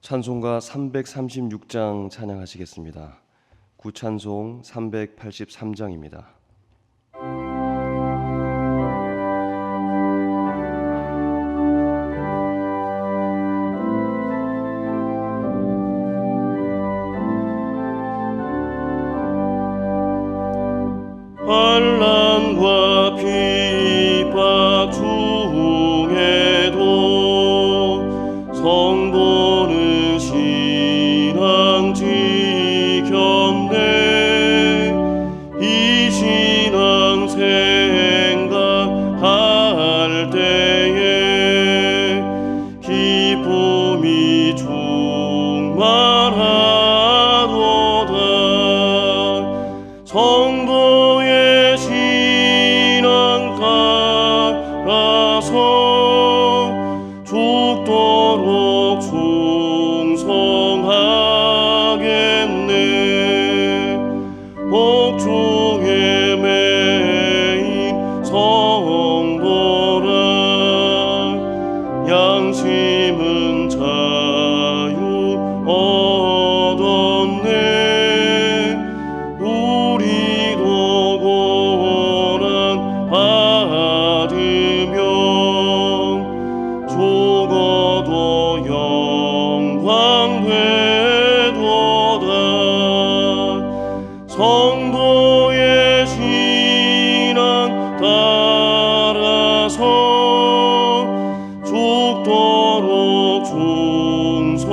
찬송가 336장 찬양하시겠습니다. 구찬송 383장입니다. 환난과 핍박 중에도 성도는 신앙 지켰네. 이 신앙 생각할 때에 기쁨이 충만하도다. 성도의 신앙 따라서 죽도록 충성하겠네. 복중에 매인 성도라 양심은 자유 얻었네. 우리도 고난 받으며 죽어도 영광 되도다. 성도의 신앙 따라서 죽도록 충성하겠네.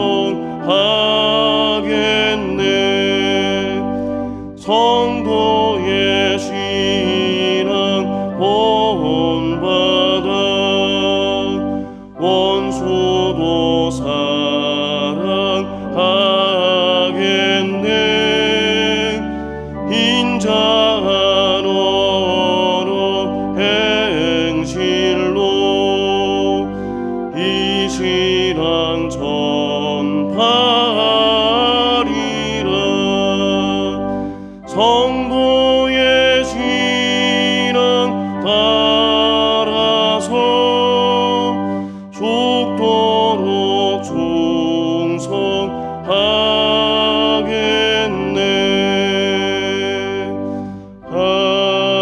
성도의 신앙 본받아 원수도 사랑하겠네. 인자한 언어 행실로 이 신앙 전파하리라. 성도의 신앙 따라서 죽도록 충성하겠네. 아멘.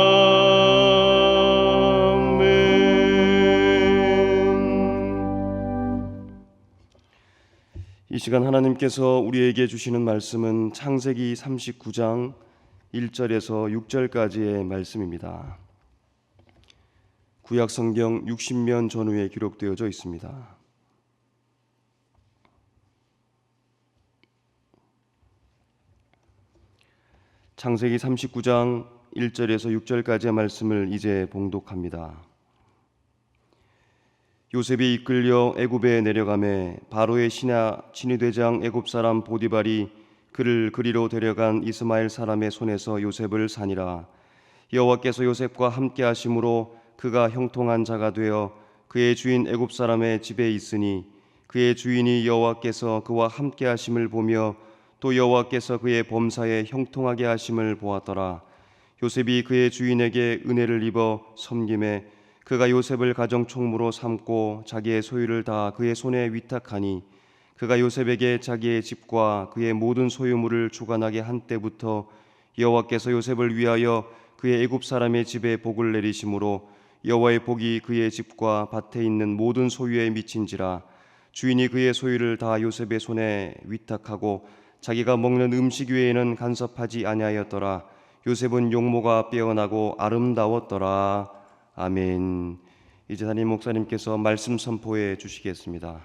이 시간 하나님께서 우리에게 주시는 말씀은 창세기 39장 1절에서 6절까지의 말씀입니다. 구약 성경 60년 전후에 기록되어져 있습니다. 창세기 39장 1절에서 6절까지의 말씀을 이제 봉독합니다. 요셉이 이끌려 애굽에 내려가매 바로의 신하 친위대장 애굽 사람 보디발이 그를 그리로 데려간 이스마엘 사람의 손에서 요셉을 산이라. 여호와께서 요셉과 함께 하심으로 그가 형통한 자가 되어 그의 주인 애굽 사람의 집에 있으니 그의 주인이 여호와께서 그와 함께 하심을 보며 또 여호와께서 그의 범사에 형통하게 하심을 보았더라. 요셉이 그의 주인에게 은혜를 입어 섬김에 그가 요셉을 가정총무로 삼고 자기의 소유를 다 그의 손에 위탁하니 그가 요셉에게 자기의 집과 그의 모든 소유물을 주관하게 한 때부터 여호와께서 요셉을 위하여 그의 애굽 사람의 집에 복을 내리심으로 여호와의 복이 그의 집과 밭에 있는 모든 소유에 미친지라. 주인이 그의 소유를 다 요셉의 손에 위탁하고 자기가 먹는 음식 외에는 간섭하지 아니하였더라. 요셉은 용모가 빼어나고 아름다웠더라. 아멘. 이제 담임 목사님께서 말씀 선포해 주시겠습니다.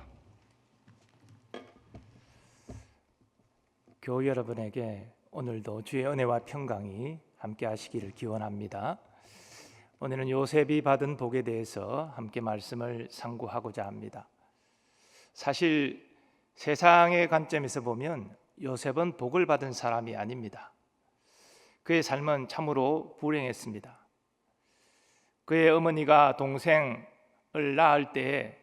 교우 여러분에게 오늘도 주의 은혜와 평강이 함께 하시기를 기원합니다. 오늘은 요셉이 받은 복에 대해서 함께 말씀을 상고하고자 합니다. 사실 세상의 관점에서 보면 요셉은 복을 받은 사람이 아닙니다. 그의 삶은 참으로 불행했습니다. 그의 어머니가 동생을 낳을 때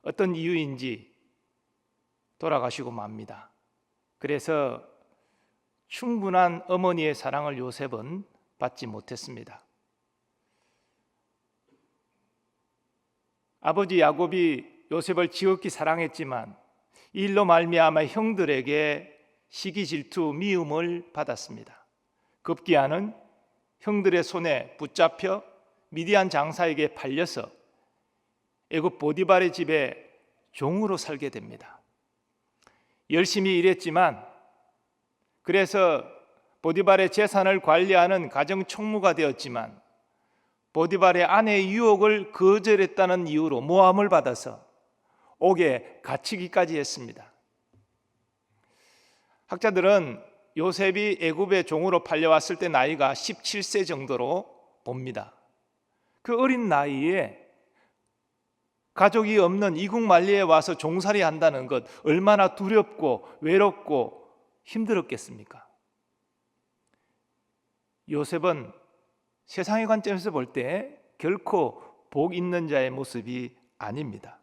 어떤 이유인지 돌아가시고 맙니다. 그래서 충분한 어머니의 사랑을 요셉은 받지 못했습니다. 아버지 야곱이 요셉을 지극히 사랑했지만 이 일로 말미암아 형들에게 시기, 질투, 미움을 받았습니다. 급기야는 형들의 손에 붙잡혀 미디안 장사에게 팔려서 애굽 보디발의 집에 종으로 살게 됩니다. 열심히 일했지만 그래서 보디발의 재산을 관리하는 가정 총무가 되었지만 보디발의 아내의 유혹을 거절했다는 이유로 모함을 받아서 옥에 갇히기까지 했습니다. 학자들은 요셉이 애굽의 종으로 팔려왔을 때 나이가 17세 정도로 봅니다. 그 어린 나이에 가족이 없는 이국 만리에 와서 종살이 한다는 것 얼마나 두렵고 외롭고 힘들었겠습니까? 요셉은 세상의 관점에서 볼 때 결코 복 있는 자의 모습이 아닙니다.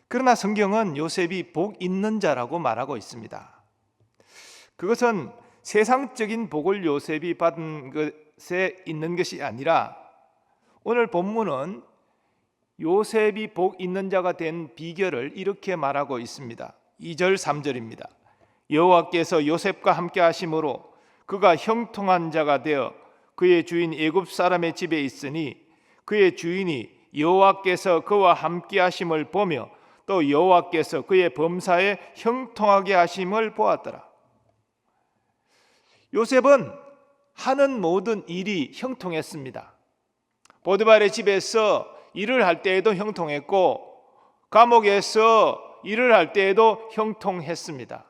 그러나 성경은 요셉이 복 있는 자라고 말하고 있습니다. 그것은 세상적인 복을 요셉이 받은 것에 있는 것이 아니라 오늘 본문은 요셉이 복 있는 자가 된 비결을 이렇게 말하고 있습니다. 2절 3절입니다. 여호와께서 요셉과 함께 하심으로 그가 형통한 자가 되어 그의 주인 애굽 사람의 집에 있으니 그의 주인이 여호와께서 그와 함께 하심을 보며 또 여호와께서 그의 범사에 형통하게 하심을 보았더라. 요셉은 하는 모든 일이 형통했습니다. 보디발의 집에서 일을 할 때에도 형통했고 감옥에서 일을 할 때에도 형통했습니다.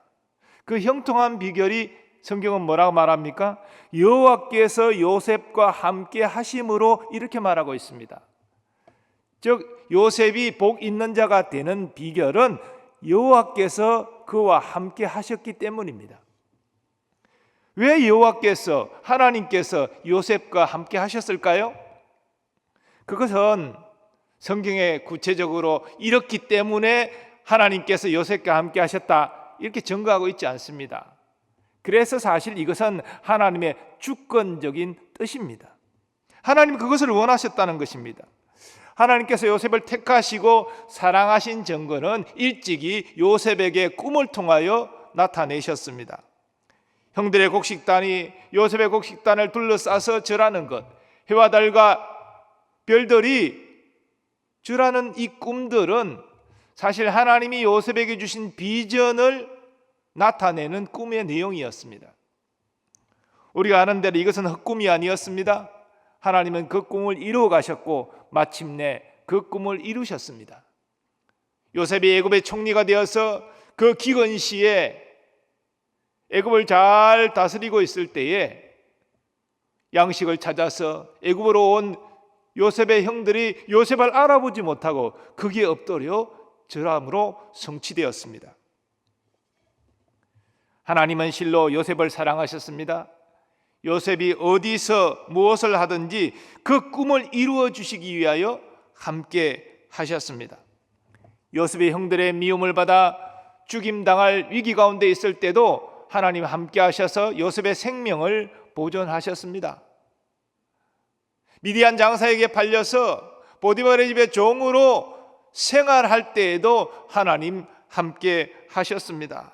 그 형통한 비결이 성경은 뭐라고 말합니까? 여호와께서 요셉과 함께 하심으로 이렇게 말하고 있습니다. 즉 요셉이 복 있는 자가 되는 비결은 여호와께서 그와 함께 하셨기 때문입니다. 왜 여호와께서 하나님께서 요셉과 함께 하셨을까요? 그것은 성경에 구체적으로 이렇기 때문에 하나님께서 요셉과 함께 하셨다 이렇게 증거하고 있지 않습니다. 그래서 사실 이것은 하나님의 주권적인 뜻입니다. 하나님 그것을 원하셨다는 것입니다. 하나님께서 요셉을 택하시고 사랑하신 증거는 일찍이 요셉에게 꿈을 통하여 나타내셨습니다. 형들의 곡식단이 요셉의 곡식단을 둘러싸서 절하는 것, 해와 달과 별들이 절하는 이 꿈들은 사실 하나님이 요셉에게 주신 비전을 나타내는 꿈의 내용이었습니다. 우리가 아는 대로 이것은 헛꿈이 아니었습니다. 하나님은 그 꿈을 이루어 가셨고 마침내 그 꿈을 이루셨습니다. 요셉이 애굽의 총리가 되어서 그 기근 시에 애굽을 잘 다스리고 있을 때에 양식을 찾아서 애굽으로 온 요셉의 형들이 요셉을 알아보지 못하고 거기에 엎드려 절함으로 성취되었습니다. 하나님은 실로 요셉을 사랑하셨습니다. 요셉이 어디서 무엇을 하든지 그 꿈을 이루어 주시기 위하여 함께 하셨습니다. 요셉의 형들의 미움을 받아 죽임당할 위기 가운데 있을 때도 하나님 함께 하셔서 요셉의 생명을 보존하셨습니다. 미디안 장사에게 팔려서 보디발의 집에 종으로 생활할 때에도 하나님 함께 하셨습니다.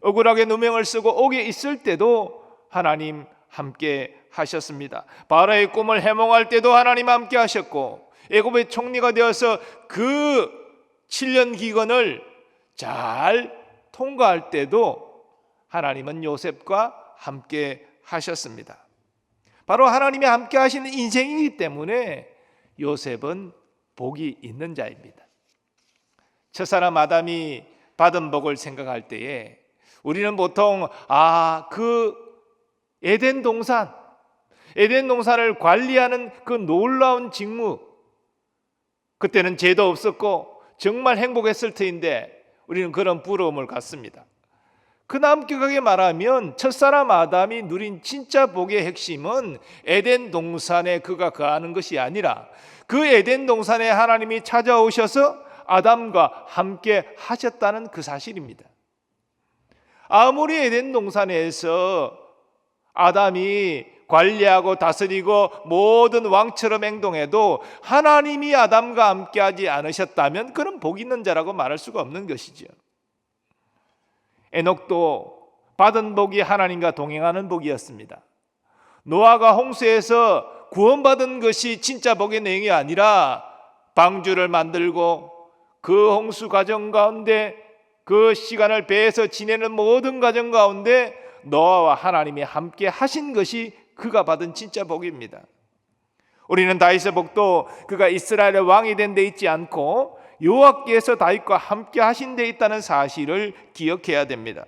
억울하게 누명을 쓰고 옥에 있을 때도 하나님 함께 하셨습니다. 바로의 꿈을 해몽할 때도 하나님 함께 하셨고 애굽의 총리가 되어서 그 7년 기근을 잘 통과할 때도 하나님은 요셉과 함께 하셨습니다. 바로 하나님이 함께 하시는 인생이기 때문에 요셉은 복이 있는 자입니다. 첫사람 아담이 받은 복을 생각할 때에 우리는 보통 그 에덴 동산을 관리하는 그 놀라운 직무, 그때는 죄도 없었고 정말 행복했을 터인데 우리는 그런 부러움을 갖습니다. 그 남격하게 말하면 첫사람 아담이 누린 진짜 복의 핵심은 에덴 동산에 그가 거하는 것이 아니라 그 에덴 동산에 하나님이 찾아오셔서 아담과 함께 하셨다는 그 사실입니다. 아무리 에덴 동산에서 아담이 관리하고 다스리고 모든 왕처럼 행동해도 하나님이 아담과 함께하지 않으셨다면 그런 복 있는 자라고 말할 수가 없는 것이죠. 에녹도 받은 복이 하나님과 동행하는 복이었습니다. 노아가 홍수에서 구원받은 것이 진짜 복의 내용이 아니라 방주를 만들고 그 홍수 과정 가운데 그 시간을 배에서 지내는 모든 과정 가운데 노아와 하나님이 함께 하신 것이 그가 받은 진짜 복입니다. 우리는 다윗의 복도 그가 이스라엘의 왕이 된 데 있지 않고 여호와께서 다윗과 함께 하신 데 있다는 사실을 기억해야 됩니다.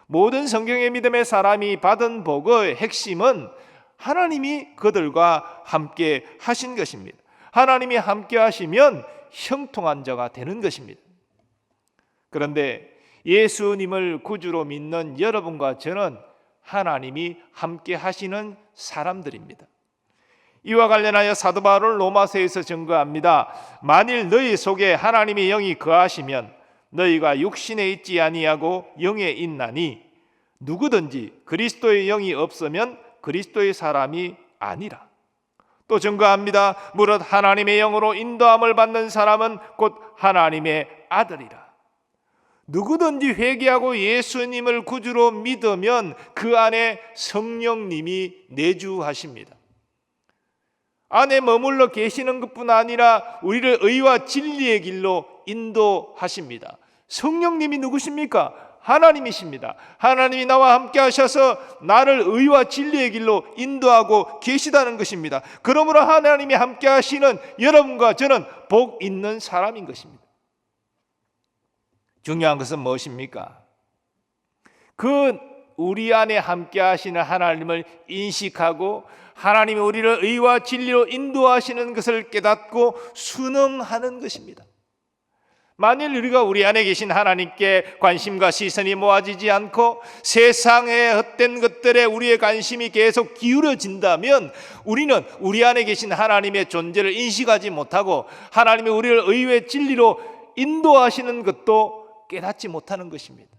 모든 성경의 믿음의 사람이 받은 복의 핵심은 하나님이 그들과 함께 하신 것입니다. 하나님이 함께 하시면 형통한 자가 되는 것입니다. 그런데 예수님을 구주로 믿는 여러분과 저는 하나님이 함께 하시는 사람들입니다. 이와 관련하여 사도 바울은 로마서에서 증거합니다. 만일 너희 속에 하나님의 영이 거하시면 너희가 육신에 있지 아니하고 영에 있나니 누구든지 그리스도의 영이 없으면 그리스도의 사람이 아니라. 또 증거합니다. 무릇 하나님의 영으로 인도함을 받는 사람은 곧 하나님의 아들이라. 누구든지 회개하고 예수님을 구주로 믿으면 그 안에 성령님이 내주하십니다. 안에 머물러 계시는 것뿐 아니라 우리를 의와 진리의 길로 인도하십니다. 성령님이 누구십니까? 하나님이십니다. 하나님이 나와 함께 하셔서 나를 의와 진리의 길로 인도하고 계시다는 것입니다. 그러므로 하나님이 함께 하시는 여러분과 저는 복 있는 사람인 것입니다. 중요한 것은 무엇입니까? 그 우리 안에 함께 하시는 하나님을 인식하고 하나님이 우리를 의와 진리로 인도하시는 것을 깨닫고 순응하는 것입니다. 만일 우리가 우리 안에 계신 하나님께 관심과 시선이 모아지지 않고 세상의 헛된 것들에 우리의 관심이 계속 기울어진다면 우리는 우리 안에 계신 하나님의 존재를 인식하지 못하고 하나님이 우리를 의의 진리로 인도하시는 것도 깨닫지 못하는 것입니다.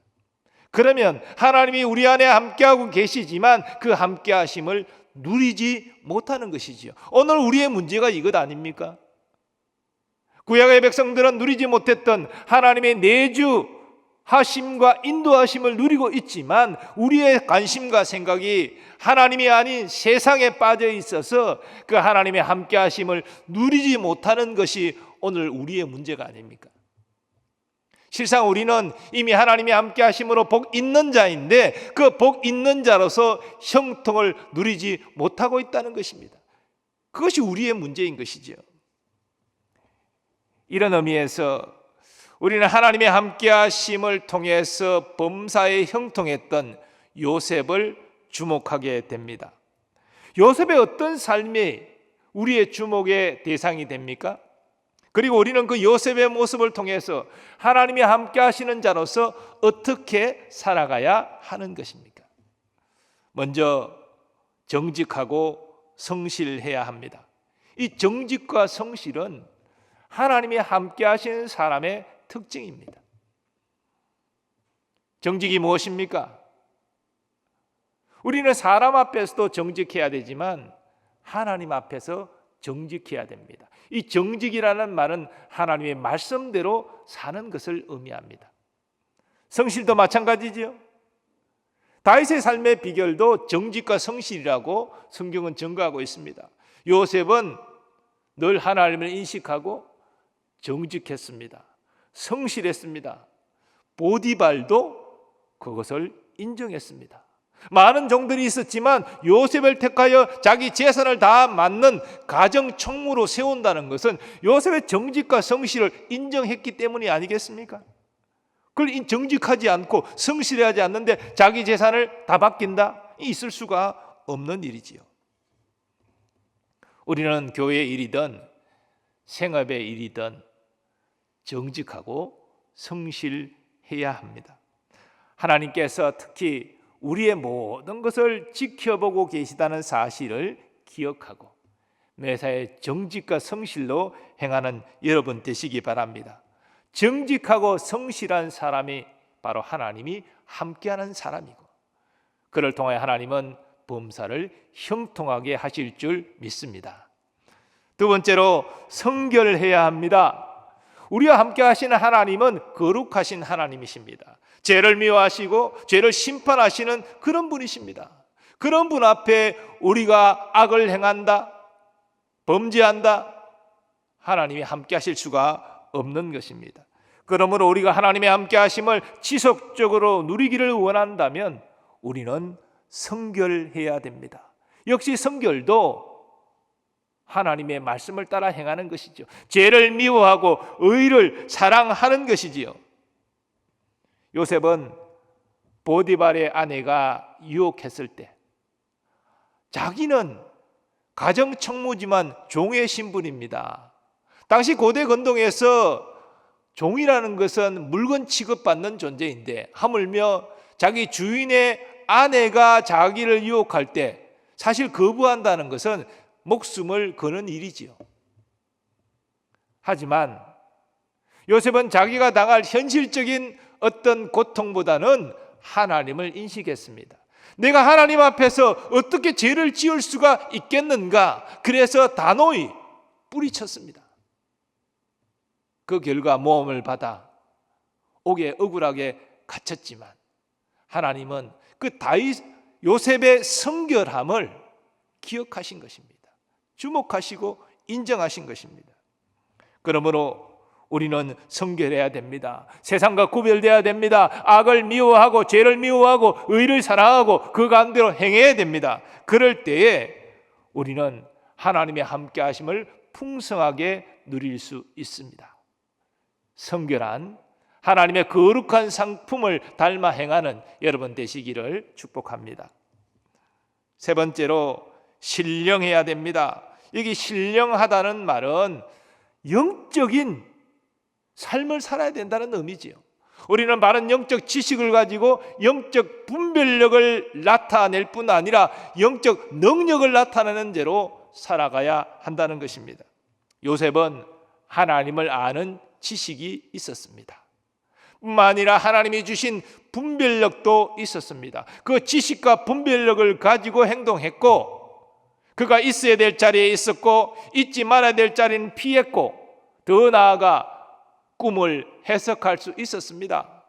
그러면 하나님이 우리 안에 함께하고 계시지만 그 함께하심을 누리지 못하는 것이지요. 오늘 우리의 문제가 이것 아닙니까? 구약의 백성들은 누리지 못했던 하나님의 내주하심과 인도하심을 누리고 있지만 우리의 관심과 생각이 하나님이 아닌 세상에 빠져 있어서 그 하나님의 함께하심을 누리지 못하는 것이 오늘 우리의 문제가 아닙니까? 실상 우리는 이미 하나님이 함께 하심으로 복 있는 자인데 그 복 있는 자로서 형통을 누리지 못하고 있다는 것입니다. 그것이 우리의 문제인 것이죠. 이런 의미에서 우리는 하나님의 함께 하심을 통해서 범사에 형통했던 요셉을 주목하게 됩니다. 요셉의 어떤 삶이 우리의 주목의 대상이 됩니까? 그리고 우리는 그 요셉의 모습을 통해서 하나님이 함께 하시는 자로서 어떻게 살아가야 하는 것입니까? 먼저 정직하고 성실해야 합니다. 이 정직과 성실은 하나님이 함께 하시는 사람의 특징입니다. 정직이 무엇입니까? 우리는 사람 앞에서도 정직해야 되지만 하나님 앞에서 정직해야 됩니다. 이 정직이라는 말은 하나님의 말씀대로 사는 것을 의미합니다. 성실도 마찬가지죠. 다윗의 삶의 비결도 정직과 성실이라고 성경은 증거하고 있습니다. 요셉은 늘 하나님을 인식하고 정직했습니다. 성실했습니다. 보디발도 그것을 인정했습니다. 많은 종들이 있었지만 요셉을 택하여 자기 재산을 다 맡는 가정 총무로 세운다는 것은 요셉의 정직과 성실을 인정했기 때문이 아니겠습니까? 그걸 정직하지 않고 성실하지 않는데 자기 재산을 다 맡긴다? 있을 수가 없는 일이지요. 우리는 교회의 일이든 생업의 일이든 정직하고 성실해야 합니다. 하나님께서 특히 우리의 모든 것을 지켜보고 계시다는 사실을 기억하고 매사에 정직과 성실로 행하는 여러분 되시기 바랍니다. 정직하고 성실한 사람이 바로 하나님이 함께하는 사람이고 그를 통해 하나님은 범사를 형통하게 하실 줄 믿습니다. 두 번째로 성결해야 합니다. 우리와 함께 하시는 하나님은 거룩하신 하나님이십니다. 죄를 미워하시고 죄를 심판하시는 그런 분이십니다. 그런 분 앞에 우리가 악을 행한다, 범죄한다, 하나님이 함께 하실 수가 없는 것입니다. 그러므로 우리가 하나님의 함께 하심을 지속적으로 누리기를 원한다면 우리는 성결해야 됩니다. 역시 성결도 하나님의 말씀을 따라 행하는 것이죠. 죄를 미워하고 의를 사랑하는 것이지요. 요셉은 보디발의 아내가 유혹했을 때 자기는 가정청무지만 종의 신분입니다. 당시 고대 건동에서 종이라는 것은 물건 취급받는 존재인데 하물며 자기 주인의 아내가 자기를 유혹할 때 사실 거부한다는 것은 목숨을 거는 일이지요. 하지만 요셉은 자기가 당할 현실적인 어떤 고통보다는 하나님을 인식했습니다. 내가 하나님 앞에서 어떻게 죄를 지을 수가 있겠는가? 그래서 단호히 뿌리쳤습니다. 그 결과 모함을 받아 옥에 억울하게 갇혔지만 하나님은 그 요셉의 성결함을 기억하신 것입니다. 주목하시고 인정하신 것입니다. 그러므로 우리는 성결해야 됩니다. 세상과 구별돼야 됩니다. 악을 미워하고 죄를 미워하고 의를 사랑하고 그 가운데로 행해야 됩니다. 그럴 때에 우리는 하나님의 함께 하심을 풍성하게 누릴 수 있습니다. 성결한 하나님의 거룩한 상품을 닮아 행하는 여러분 되시기를 축복합니다. 세 번째로 신령해야 됩니다. 여기 신령하다는 말은 영적인 삶을 살아야 된다는 의미지요. 우리는 많은 영적 지식을 가지고 영적 분별력을 나타낼 뿐 아니라 영적 능력을 나타내는 대로 살아가야 한다는 것입니다. 요셉은 하나님을 아는 지식이 있었습니다. 뿐만 아니라 하나님이 주신 분별력도 있었습니다. 그 지식과 분별력을 가지고 행동했고 그가 있어야 될 자리에 있었고 잊지 말아야 될 자리는 피했고 더 나아가 꿈을 해석할 수 있었습니다.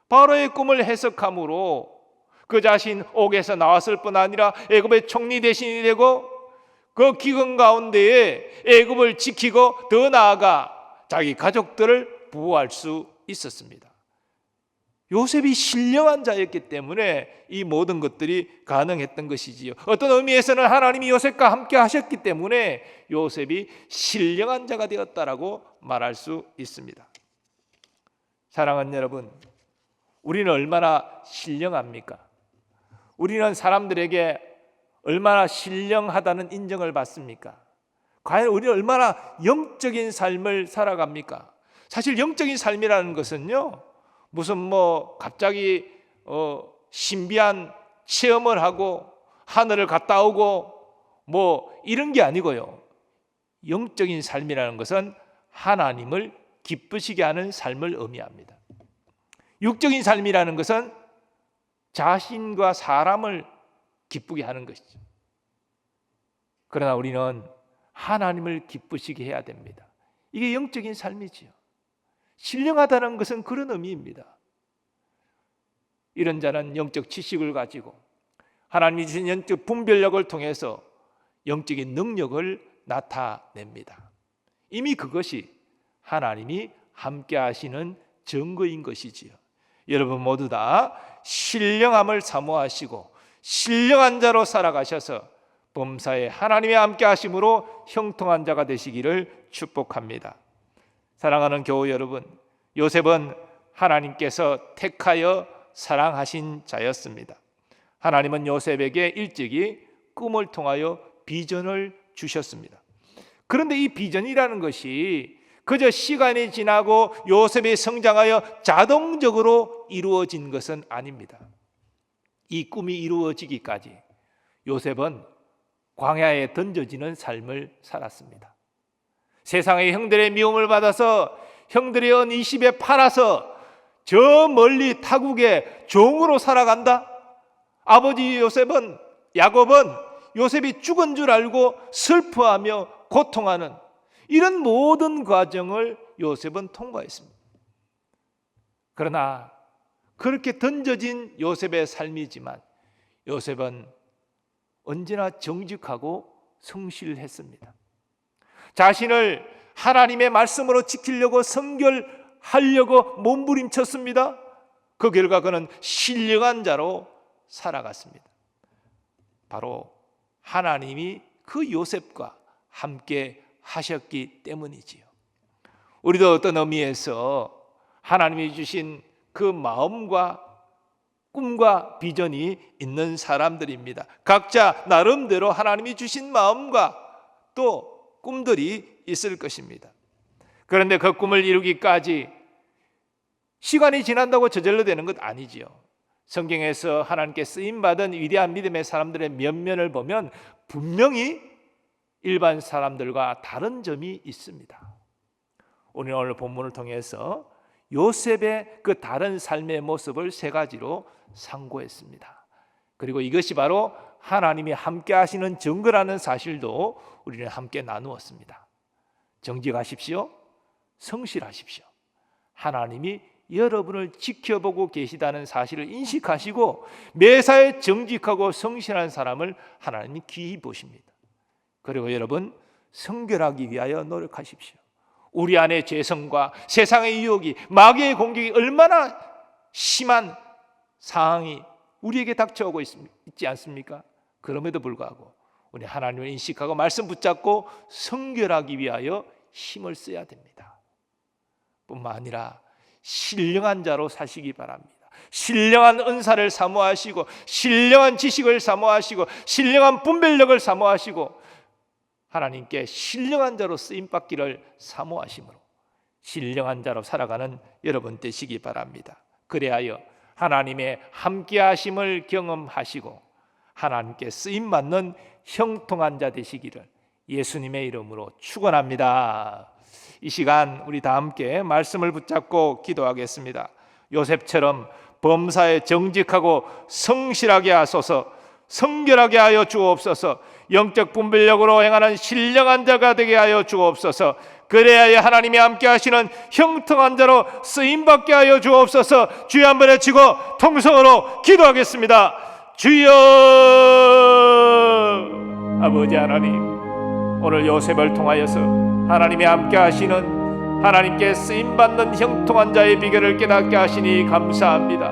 바로의 꿈을 해석함으로 그 자신 옥에서 나왔을 뿐 아니라 애굽의 총리 대신이 되고 그 기근 가운데에 애굽을 지키고 더 나아가 자기 가족들을 보호할 수 있었습니다. 요셉이 신령한 자였기 때문에 이 모든 것들이 가능했던 것이지요. 어떤 의미에서는 하나님이 요셉과 함께 하셨기 때문에 요셉이 신령한 자가 되었다라고 말할 수 있습니다. 사랑하는 여러분, 우리는 얼마나 신령합니까? 우리는 사람들에게 얼마나 신령하다는 인정을 받습니까? 과연 우리는 얼마나 영적인 삶을 살아갑니까? 사실 영적인 삶이라는 것은요, 무슨 갑자기 신비한 체험을 하고 하늘을 갔다 오고 이런 게 아니고요. 영적인 삶이라는 것은 하나님을 기쁘시게 하는 삶을 의미합니다. 육적인 삶이라는 것은 자신과 사람을 기쁘게 하는 것이죠. 그러나 우리는 하나님을 기쁘시게 해야 됩니다. 이게 영적인 삶이지요. 신령하다는 것은 그런 의미입니다. 이런 자는 영적 지식을 가지고 하나님이 주신 영적 분별력을 통해서 영적인 능력을 나타냅니다. 이미 그것이 하나님이 함께 하시는 증거인 것이지요. 여러분 모두 다 신령함을 사모하시고 신령한 자로 살아가셔서 범사에 하나님의 함께 하심으로 형통한 자가 되시기를 축복합니다. 사랑하는 교우 여러분, 요셉은 하나님께서 택하여 사랑하신 자였습니다. 하나님은 요셉에게 일찍이 꿈을 통하여 비전을 주셨습니다. 그런데 이 비전이라는 것이 그저 시간이 지나고 요셉이 성장하여 자동적으로 이루어진 것은 아닙니다. 이 꿈이 이루어지기까지 요셉은 광야에 던져지는 삶을 살았습니다. 세상의 형들의 미움을 받아서 형들의 은 20에 팔아서 저 멀리 타국에 종으로 살아간다. 아버지 요셉은 야곱은 요셉이 죽은 줄 알고 슬퍼하며 고통하는 이런 모든 과정을 요셉은 통과했습니다. 그러나 그렇게 던져진 요셉의 삶이지만 요셉은 언제나 정직하고 성실했습니다. 자신을 하나님의 말씀으로 지키려고 성결하려고 몸부림쳤습니다. 그 결과 그는 신령한 자로 살아갔습니다. 바로 하나님이 그 요셉과 함께 하셨기 때문이지요. 우리도 어떤 의미에서 하나님이 주신 그 마음과 꿈과 비전이 있는 사람들입니다. 각자 나름대로 하나님이 주신 마음과 또 꿈들이 있을 것입니다. 그런데 그 꿈을 이루기까지 시간이 지난다고 저절로 되는 것 아니지요. 성경에서 하나님께 쓰임받은 위대한 믿음의 사람들의 면면을 보면 분명히 일반 사람들과 다른 점이 있습니다. 우리는 오늘 본문을 통해서 요셉의 그 다른 삶의 모습을 세 가지로 상고했습니다. 그리고 이것이 바로 하나님이 함께 하시는 증거라는 사실도 우리는 함께 나누었습니다. 정직하십시오. 성실하십시오. 하나님이 여러분을 지켜보고 계시다는 사실을 인식하시고 매사에 정직하고 성실한 사람을 하나님이 귀히 보십니다. 그리고 여러분 성결하기 위하여 노력하십시오. 우리 안에 죄성과 세상의 유혹이 마귀의 공격이 얼마나 심한 상황이 우리에게 닥쳐오고 있지 않습니까? 그럼에도 불구하고 우리 하나님을 인식하고 말씀 붙잡고 성결하기 위하여 힘을 써야 됩니다. 뿐만 아니라 신령한 자로 사시기 바랍니다. 신령한 은사를 사모하시고 신령한 지식을 사모하시고 신령한 분별력을 사모하시고 하나님께 신령한 자로 쓰임받기를 사모하심으로 신령한 자로 살아가는 여러분 되시기 바랍니다. 그래야 하나님의 함께하심을 경험하시고 하나님께 쓰임받는 형통한 자 되시기를 예수님의 이름으로 축원합니다. 이 시간 우리 다 함께 말씀을 붙잡고 기도하겠습니다. 요셉처럼 범사에 정직하고 성실하게 하소서, 성결하게 하여 주옵소서, 영적 분별력으로 행하는 신령한 자가 되게 하여 주옵소서. 그래야 하나님이 함께 하시는 형통한 자로 쓰임받게 하여 주옵소서. 주여 한번 외치고 통성으로 기도하겠습니다. 주여. 아버지 하나님, 오늘 요셉을 통하여서 하나님이 함께 하시는 하나님께 쓰임받는 형통한 자의 비결을 깨닫게 하시니 감사합니다.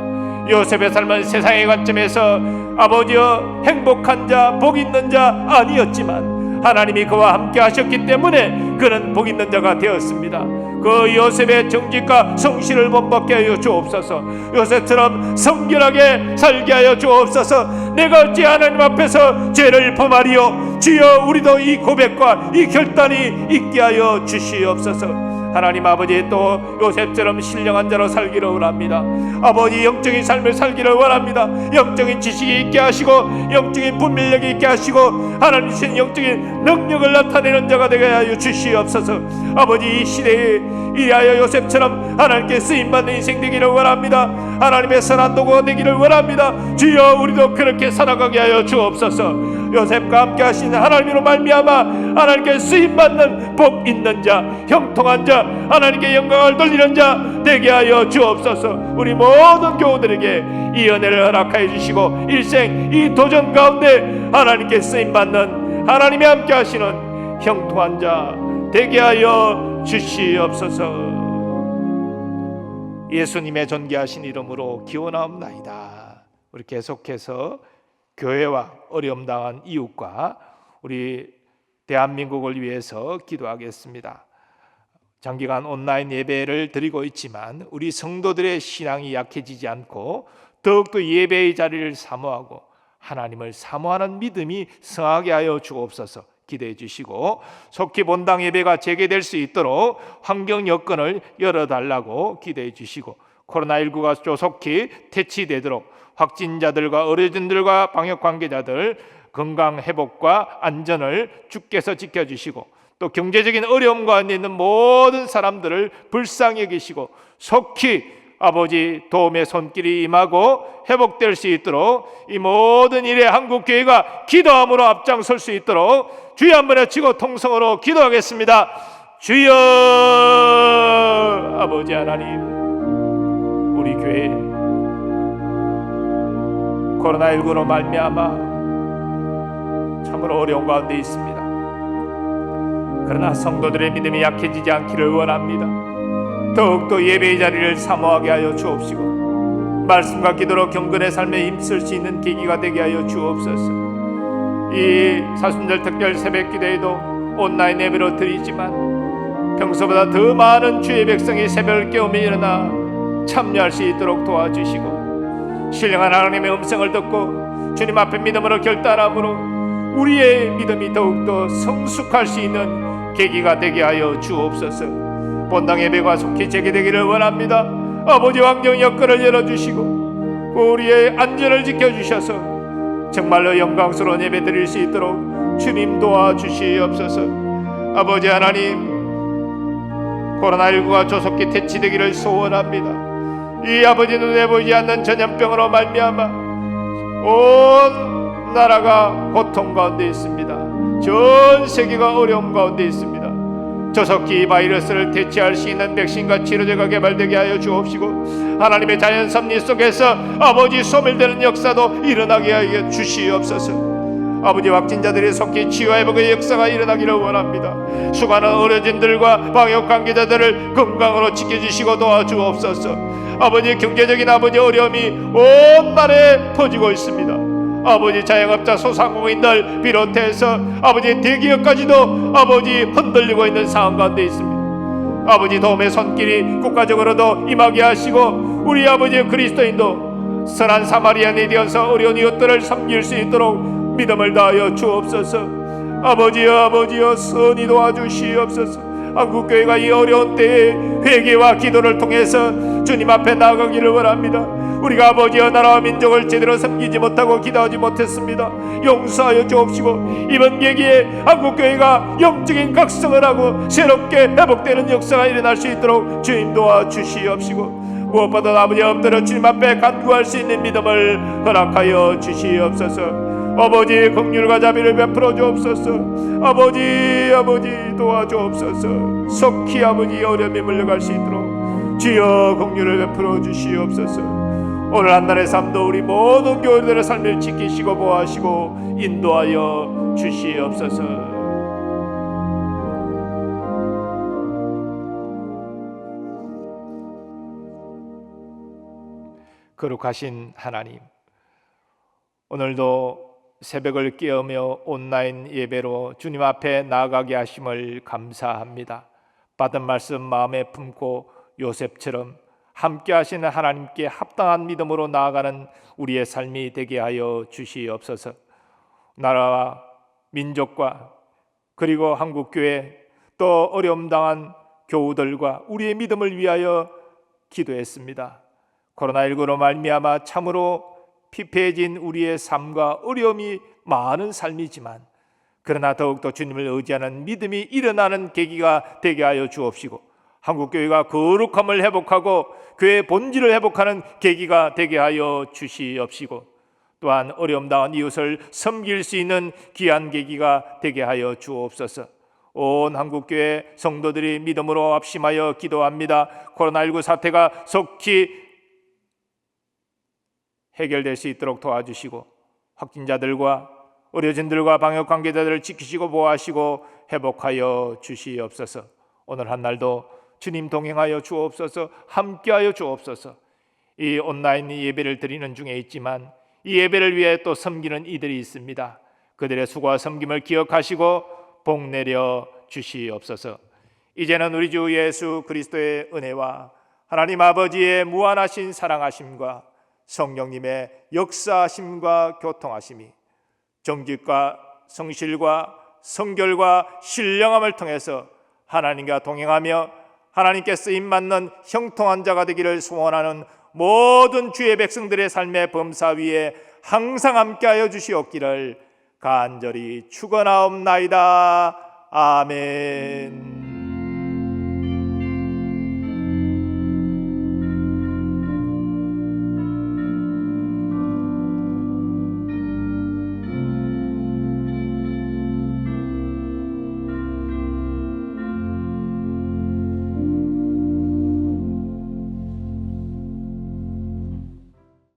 요셉의 삶은 세상의 관점에서 아버지여 행복한 자, 복 있는 자 아니었지만 하나님이 그와 함께 하셨기 때문에 그는 복 있는 자가 되었습니다. 그 요셉의 정직과 성실을 본받게 하여 주옵소서. 요셉처럼 성결하게 살게 하여 주옵소서. 내가 어찌 하나님 앞에서 죄를 범하리요, 주여 우리도 이 고백과 이 결단이 있게 하여 주시옵소서. 하나님 아버지, 또 요셉처럼 신령한 자로 살기를 원합니다. 아버지, 영적인 삶을 살기를 원합니다. 영적인 지식이 있게 하시고 영적인 분별력이 있게 하시고 하나님 주신 영적인 능력을 나타내는 자가 되게 하여 주시옵소서. 아버지, 이 시대에 이하여 요셉처럼 하나님께 쓰임받는 인생 되기를 원합니다. 하나님의 선한 도구가 되기를 원합니다. 주여 우리도 그렇게 살아가게 하여 주옵소서. 요셉과 함께 하시는 하나님으로 말미암아 하나님께 쓰임받는 복 있는 자, 형통한 자, 하나님께 영광을 돌리는 자 되게 하여 주옵소서. 우리 모든 교우들에게 이 은혜를 허락하여 주시고 일생 이 도전 가운데 하나님께 쓰임받는 하나님이 함께 하시는 형통한 자 되게 하여 주시옵소서. 예수님의 존귀하신 이름으로 기원하옵나이다. 우리 계속해서 교회와 어려움 당한 이웃과 우리 대한민국을 위해서 기도하겠습니다. 장기간 온라인 예배를 드리고 있지만 우리 성도들의 신앙이 약해지지 않고 더욱더 예배의 자리를 사모하고 하나님을 사모하는 믿음이 성하게 하여 주옵소서. 기도해 주시고 속히 본당 예배가 재개될 수 있도록 환경 여건을 열어달라고 기도해 주시고 코로나19가 조속히 퇴치되도록 확진자들과 의료진들과 방역 관계자들 건강 회복과 안전을 주께서 지켜주시고 또 경제적인 어려움 가운데 있는 모든 사람들을 불쌍히 여기시고 속히 아버지 도움의 손길이 임하고 회복될 수 있도록 이 모든 일에 한국교회가 기도함으로 앞장설 수 있도록 주여 한 번에 치고 통성으로 기도하겠습니다. 주여 아버지 하나님, 우리 교회 코로나19로 말미암아 참으로 어려운 가운데 있습니다. 그러나 성도들의 믿음이 약해지지 않기를 원합니다. 더욱더 예배의 자리를 사모하게 하여 주옵시고 말씀과 기도로 경건의 삶에 힘쓸 수 있는 계기가 되게 하여 주옵소서. 이 사순절 특별 새벽 기도에도 온라인 예배로 드리지만 평소보다 더 많은 주의 백성이 새벽을 깨우며 일어나 참여할 수 있도록 도와주시고 신령한 하나님의 음성을 듣고 주님 앞에 믿음으로 결단함으로 우리의 믿음이 더욱더 성숙할 수 있는 계기가 되게 하여 주옵소서. 본당 예배가 속히 재개되기를 원합니다. 아버지 왕정 여건을 열어주시고 우리의 안전을 지켜주셔서 정말로 영광스러운 예배 드릴 수 있도록 주님 도와주시옵소서. 아버지 하나님, 코로나19가 조속히 퇴치되기를 소원합니다. 이 아버지 눈에 보이지 않는 전염병으로 말미암아 온 나라가 고통 가운데 있습니다. 전 세계가 어려움 가운데 있습니다. 조속히 이 바이러스를 퇴치할 수 있는 백신과 치료제가 개발되게 하여 주옵시고 하나님의 자연 섭리 속에서 아버지 소멸되는 역사도 일어나게 하여 주시옵소서. 아버지 확진자들이 속히 치유 회복의 역사가 일어나기를 원합니다. 수많은 어려진들과 방역 관계자들을 건강으로 지켜주시고 도와주옵소서. 아버지 경제적인 아버지 어려움이 온 나라에 퍼지고 있습니다. 아버지 자영업자 소상공인들 비롯해서 아버지 대기업까지도 아버지 흔들리고 있는 상황 가운데 있습니다. 아버지 도움의 손길이 국가적으로도 임하게 하시고 우리 아버지 그리스도인도 선한 사마리아인이 되어서 어려운 이웃들을 섬길 수 있도록 믿음을 다하여 주옵소서. 아버지여 선히 도와주시옵소서. 한국교회가 이 어려운 때에 회개와 기도를 통해서 주님 앞에 나아가기를 원합니다. 우리가 아버지여 나라와 민족을 제대로 섬기지 못하고 기도하지 못했습니다. 용서하여 주옵시고 이번 계기에 한국교회가 영적인 각성을 하고 새롭게 회복되는 역사가 일어날 수 있도록 주님 도와주시옵시고 무엇보다 아버지 엎드려 주님 앞에 간구할 수 있는 믿음을 허락하여 주시옵소서. 아버지 긍휼과 자비를 베풀어 주옵소서. 아버지 도와주옵소서. 속히 아버지 어려움에 물러갈 수 있도록 주여 긍휼을 베풀어 주시옵소서. 오늘 한날의 삶도 우리 모든 교회들의 삶을 지키시고 보호하시고 인도하여 주시옵소서. 거룩하신 하나님, 오늘도 새벽을 깨우며 온라인 예배로 주님 앞에 나아가게 하심을 감사합니다. 받은 말씀 마음에 품고 요셉처럼 함께 하시는 하나님께 합당한 믿음으로 나아가는 우리의 삶이 되게 하여 주시옵소서. 나라와 민족과 그리고 한국교회 또 어려움 당한 교우들과 우리의 믿음을 위하여 기도했습니다. 코로나19로 말미암아 참으로 피폐해진 우리의 삶과 어려움이 많은 삶이지만 그러나 더욱더 주님을 의지하는 믿음이 일어나는 계기가 되게 하여 주옵시고 한국교회가 거룩함을 회복하고 교회의 본질을 회복하는 계기가 되게 하여 주시옵시고 또한 어려움 당한 이웃을 섬길 수 있는 귀한 계기가 되게 하여 주옵소서. 온 한국교회 성도들이 믿음으로 합심하여 기도합니다. 코로나19 사태가 속히 해결될 수 있도록 도와주시고 확진자들과 의료진들과 방역 관계자들을 지키시고 보호하시고 회복하여 주시옵소서. 오늘 한날도 주님 동행하여 주옵소서. 함께하여 주옵소서. 이 온라인 예배를 드리는 중에 있지만 이 예배를 위해 또 섬기는 이들이 있습니다. 그들의 수고와 섬김을 기억하시고 복 내려 주시옵소서. 이제는 우리 주 예수 그리스도의 은혜와 하나님 아버지의 무한하신 사랑하심과 성령님의 역사하심과 교통하심이 정직과 성실과 성결과 신령함을 통해서 하나님과 동행하며 하나님께 쓰임받는 형통한 자가 되기를 소원하는 모든 주의 백성들의 삶의 범사 위에 항상 함께하여 주시옵기를 간절히 축원하옵나이다. 아멘.